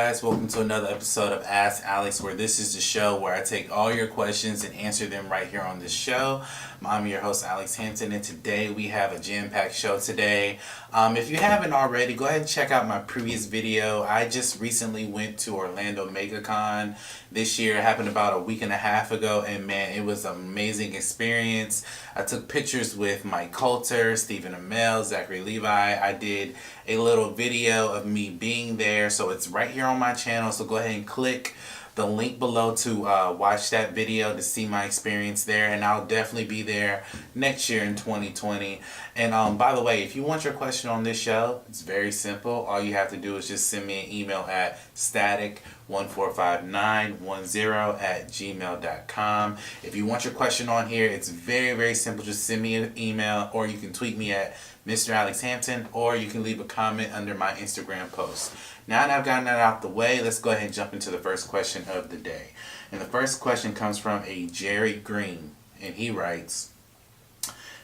guys? Welcome to another episode of Ask Alex, where this is the show where I take all your questions and answer them right here on this show. I'm your host, Alex Hampton, and today we have a jam-packed show today. If you haven't already, go ahead and check out my previous video. I just recently went to Orlando MegaCon this year. It happened about a week and a half ago, and man, it was an amazing experience. I took pictures with Mike Coulter, Stephen Amell, Zachary Levi. I did a little video of me being there, so it's right here on my channel, so go ahead and click the link below to watch that video to see my experience there, and I'll definitely be there next year in 2020. And by the way, if you want your question on this show, it's very simple. All you have to do is just send me an email at static145910@gmail.com. If you want your question on here, it's very simple. Just send me an email, or you can tweet me at Mr. Alex Hampton, or you can leave a comment under my Instagram post. Now that I've gotten that out the way, let's go ahead and jump into the first question of the day. And the first question comes from a Jerry Green, and he writes,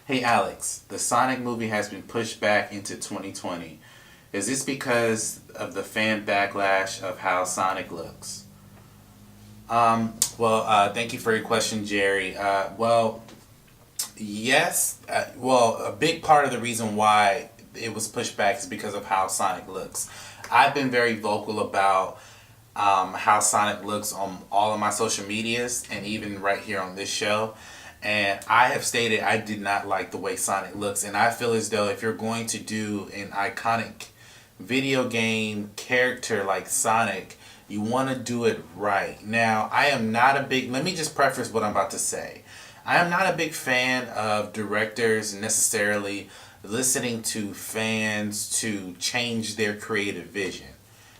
"Hey Alex, the Sonic movie has been pushed back into 2020. Is this because of the fan backlash of how Sonic looks?" Thank you for your question, Jerry. Yes. A big part of the reason why it was pushed back is because of how Sonic looks. I've been very vocal about how Sonic looks on all of my social medias and even right here on this show. And I have stated I did not like the way Sonic looks. And I feel as though if you're going to do an iconic video game character like Sonic, you want to do it right. Now, I am not a big... Let me just preface what I'm about to say. I am not a big fan of directors necessarily listening to fans to change their creative vision.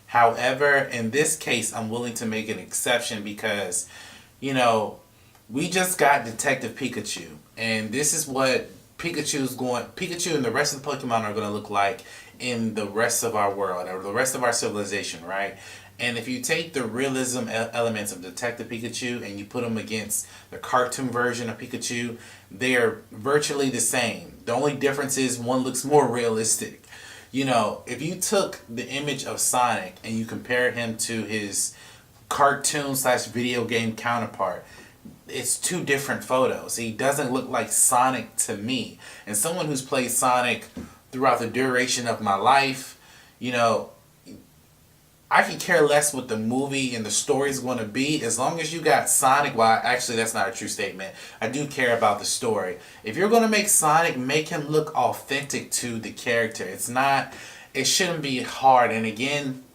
However, in this case, I'm willing to make an exception because, we just got Detective Pikachu, and this is what Pikachu and the rest of the Pokemon are going to look like in the rest of our world, or the rest of our civilization, right? And if you take the realism elements of Detective Pikachu and you put them against the cartoon version of Pikachu, they are virtually the same. The only difference is one looks more realistic. If you took the image of Sonic and you compare him to his cartoon/video game counterpart, it's two different photos. He doesn't look like Sonic to me. And someone who's played Sonic throughout the duration of my life, I could care less what the movie and the story is going to be as long as you got Sonic. Well, actually, that's not a true statement. I do care about the story. If you're going to make Sonic, make him look authentic to the character. It shouldn't be hard. And again,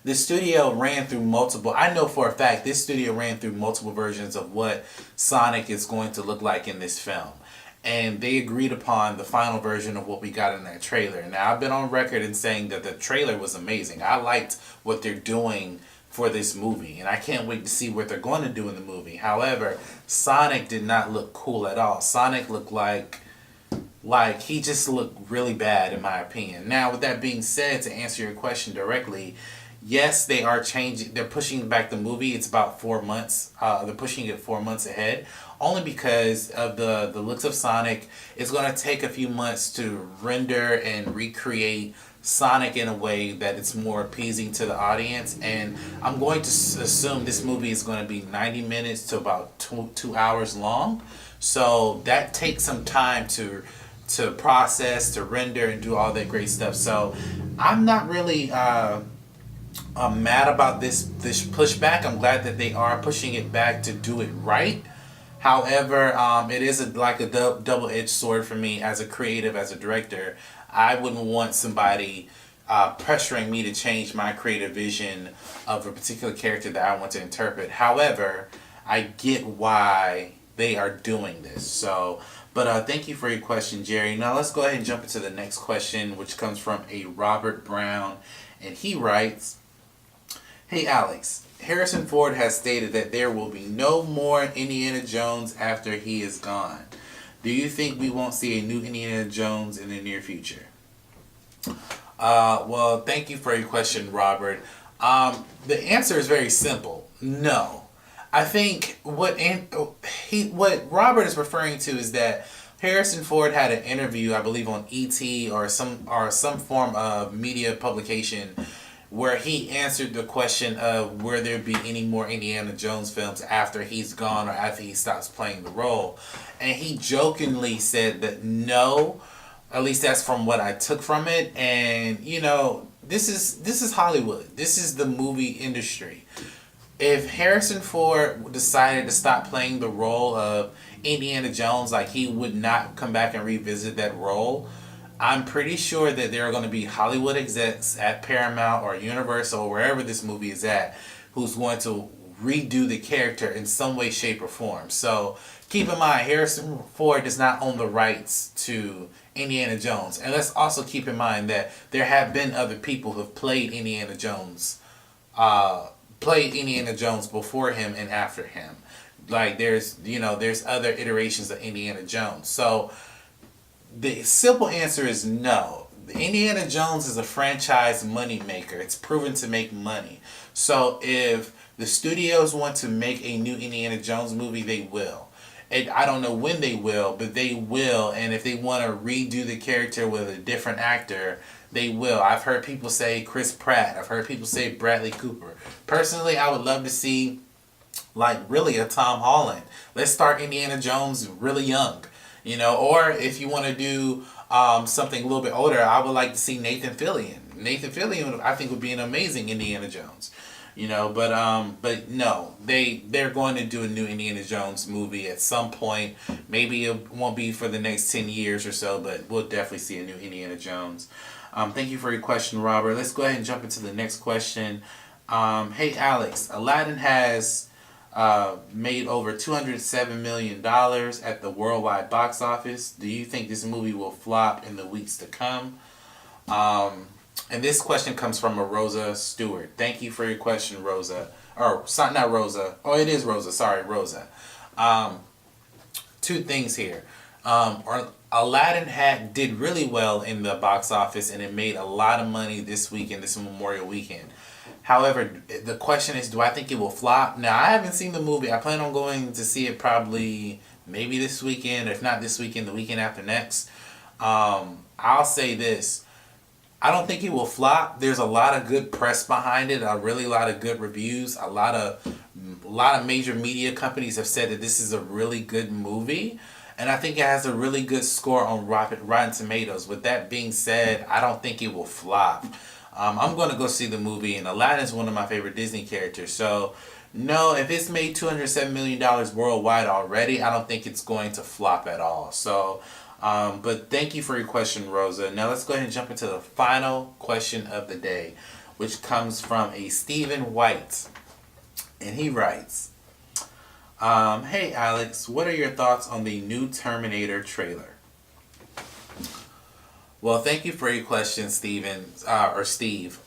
the studio ran through multiple... I know for a fact this studio ran through multiple versions of what Sonic is going to look like in this film. And they agreed upon the final version of what we got in that trailer. Now, I've been on record in saying that the trailer was amazing. I liked what they're doing for this movie, and I can't wait to see what they're going to do in the movie. However, Sonic did not look cool at all. Sonic looked like he just looked really bad, in my opinion. Now, with that being said, to answer your question directly, yes, they are changing. They're pushing back the movie. It's about 4 months. They're pushing it 4 months ahead, only because of the looks of Sonic. It's going to take a few months to render and recreate Sonic in a way that it's more appeasing to the audience. And I'm going to assume this movie is going to be 90 minutes to about 2 hours long. So that takes some time to process, to render, and do all that great stuff. So I'm not really... I'm mad about this pushback. I'm glad that they are pushing it back to do it right. However, it is like a double-edged sword for me as a creative, as a director. I wouldn't want somebody pressuring me to change my creative vision of a particular character that I want to interpret. However, I get why they are doing this. But thank you for your question, Jerry. Now let's go ahead and jump into the next question, which comes from a Robert Brown, and he writes, "Hey Alex, Harrison Ford has stated that there will be no more Indiana Jones after he is gone. Do you think we won't see a new Indiana Jones in the near future?" Thank you for your question, Robert. The answer is very simple. No. I think what Robert is referring to is that Harrison Ford had an interview, I believe, on ET or some form of media publication, where he answered the question of will there be any more Indiana Jones films after he's gone or after he stops playing the role. And he jokingly said that no, at least that's from what I took from it. And you know, this is Hollywood. This is the movie industry. If Harrison Ford decided to stop playing the role of Indiana Jones, like he would not come back and revisit that role, I'm pretty sure that there are going to be Hollywood execs at Paramount or Universal or wherever this movie is at who's going to redo the character in some way, shape, or form. So keep in mind, Harrison Ford does not own the rights to Indiana Jones. And let's also keep in mind that there have been other people who have played Indiana Jones before him and after him. Like there's other iterations of Indiana Jones. So the simple answer is no. Indiana Jones is a franchise money maker. It's proven to make money. So if the studios want to make a new Indiana Jones movie, they will. And I don't know when they will, but they will. And if they want to redo the character with a different actor, they will. I've heard people say Chris Pratt. I've heard people say Bradley Cooper. Personally, I would love to see, like, really a Tom Holland. Let's start Indiana Jones really young. You know, or if you want to do something a little bit older, I would like to see Nathan Fillion. Nathan Fillion, I think, would be an amazing Indiana Jones. You know, but no, they're going to do a new Indiana Jones movie at some point. Maybe it won't be for the next 10 years or so, but we'll definitely see a new Indiana Jones. Thank you for your question, Robert. Let's go ahead and jump into the next question. Hey, Alex, Aladdin has made over $207 million at the worldwide box office. Do you think this movie will flop in the weeks to come? And this question comes from a Rosa Stewart. Thank you for your question, Rosa. Or, not Rosa. Oh, it is Rosa. Sorry, Rosa. Two things here. Aladdin did really well in the box office, and it made a lot of money this weekend, this Memorial weekend. However, the question is, do I think it will flop? Now, I haven't seen the movie. I plan on going to see it probably maybe this weekend, if not this weekend, the weekend after next. I'll say this. I don't think it will flop. There's a lot of good press behind it, a really lot of good reviews. A lot of major media companies have said that this is a really good movie. And I think it has a really good score on Rotten Tomatoes. With that being said, I don't think it will flop. I'm going to go see the movie, and Aladdin is one of my favorite Disney characters. So, no, if it's made $207 million worldwide already, I don't think it's going to flop at all. So, but thank you for your question, Rosa. Now let's go ahead and jump into the final question of the day, which comes from a Stephen White. And he writes, hey, Alex, what are your thoughts on the new Terminator trailer? Well, thank you for your question, Steven, or Steve.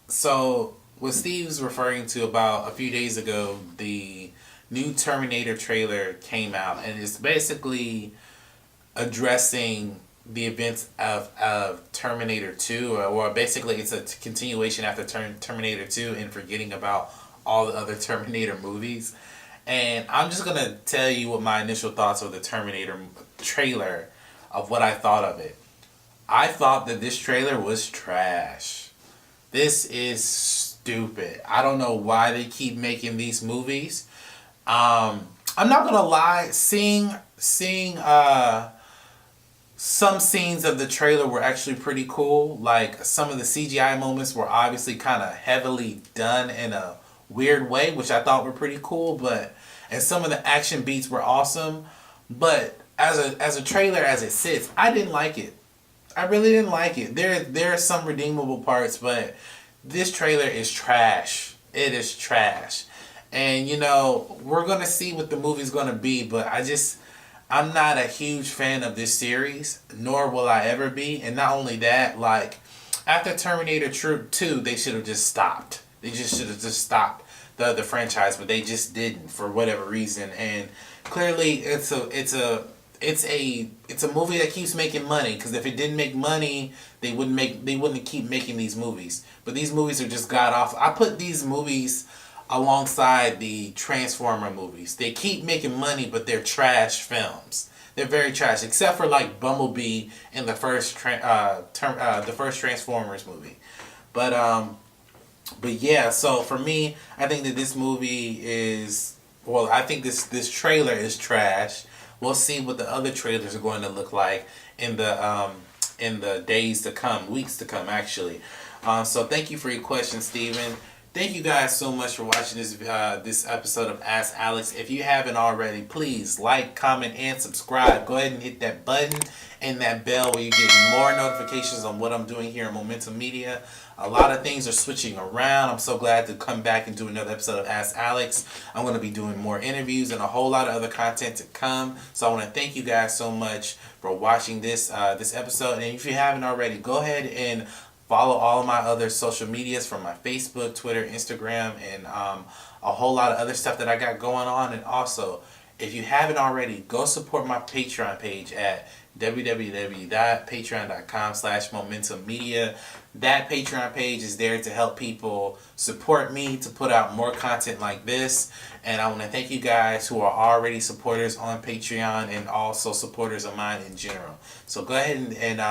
So, what Steve's referring to, about a few days ago, the new Terminator trailer came out, and it's basically addressing the events of Terminator 2, or basically it's a continuation after Terminator 2 and forgetting about all the other Terminator movies. And I'm just going to tell you what my initial thoughts of the Terminator trailer, of what I thought of it. I thought that this trailer was trash. This is stupid. I don't know why they keep making these movies. I'm not gonna lie, seeing some scenes of the trailer were actually pretty cool. Like, some of the CGI moments were obviously kind of heavily done in a weird way, which I thought were pretty cool. And some of the action beats were awesome. But as a trailer as it sits, I didn't like it. I really didn't like it. There are some redeemable parts, but this trailer is trash. It is trash. And, you know, we're going to see what the movie's going to be, but I'm not a huge fan of this series, nor will I ever be. And not only that, like, after Terminator 2, they should have just stopped. They just should have just stopped the franchise, but they just didn't for whatever reason. And clearly it's a movie that keeps making money, because if it didn't make money, they wouldn't keep making these movies. But these movies are just god awful. I put these movies alongside the Transformer movies. They keep making money, but they're trash films. They're very trash, except for like Bumblebee and the first Transformers movie. But But yeah, so for me, I think that this movie is, well, I think this trailer is trash. We'll see what the other trailers are going to look like in the days to come, weeks to come actually. So thank you for your question, Steven. Thank you guys so much for watching this episode of Ask Alex. If you haven't already, please like, comment, and subscribe. Go ahead and hit that button and that bell where you get more notifications on what I'm doing here in Momentum Media. A lot of things are switching around. I'm so glad to come back and do another episode of Ask Alex. I'm going to be doing more interviews and a whole lot of other content to come. So I want to thank you guys so much for watching this episode. And if you haven't already, go ahead and follow all of my other social medias from my Facebook, Twitter, Instagram, and a whole lot of other stuff that I got going on. And also, if you haven't already, go support my Patreon page at www.patreon.com/Momentum Media. That Patreon page is there to help people support me to put out more content like this. And I want to thank you guys who are already supporters on Patreon and also supporters of mine in general. So go ahead and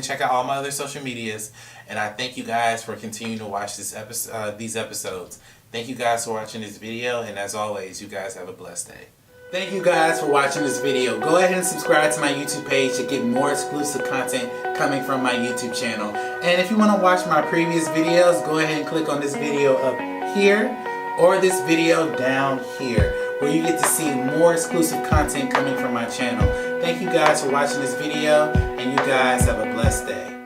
check out all my other social medias. And I thank you guys for continuing to watch these episodes. Thank you guys for watching this video. And as always, you guys have a blessed day. Thank you guys for watching this video. Go ahead and subscribe to my YouTube page to get more exclusive content coming from my YouTube channel. And if you want to watch my previous videos, go ahead and click on this video up here or this video down here where you get to see more exclusive content coming from my channel. Thank you guys for watching this video, and you guys have a blessed day.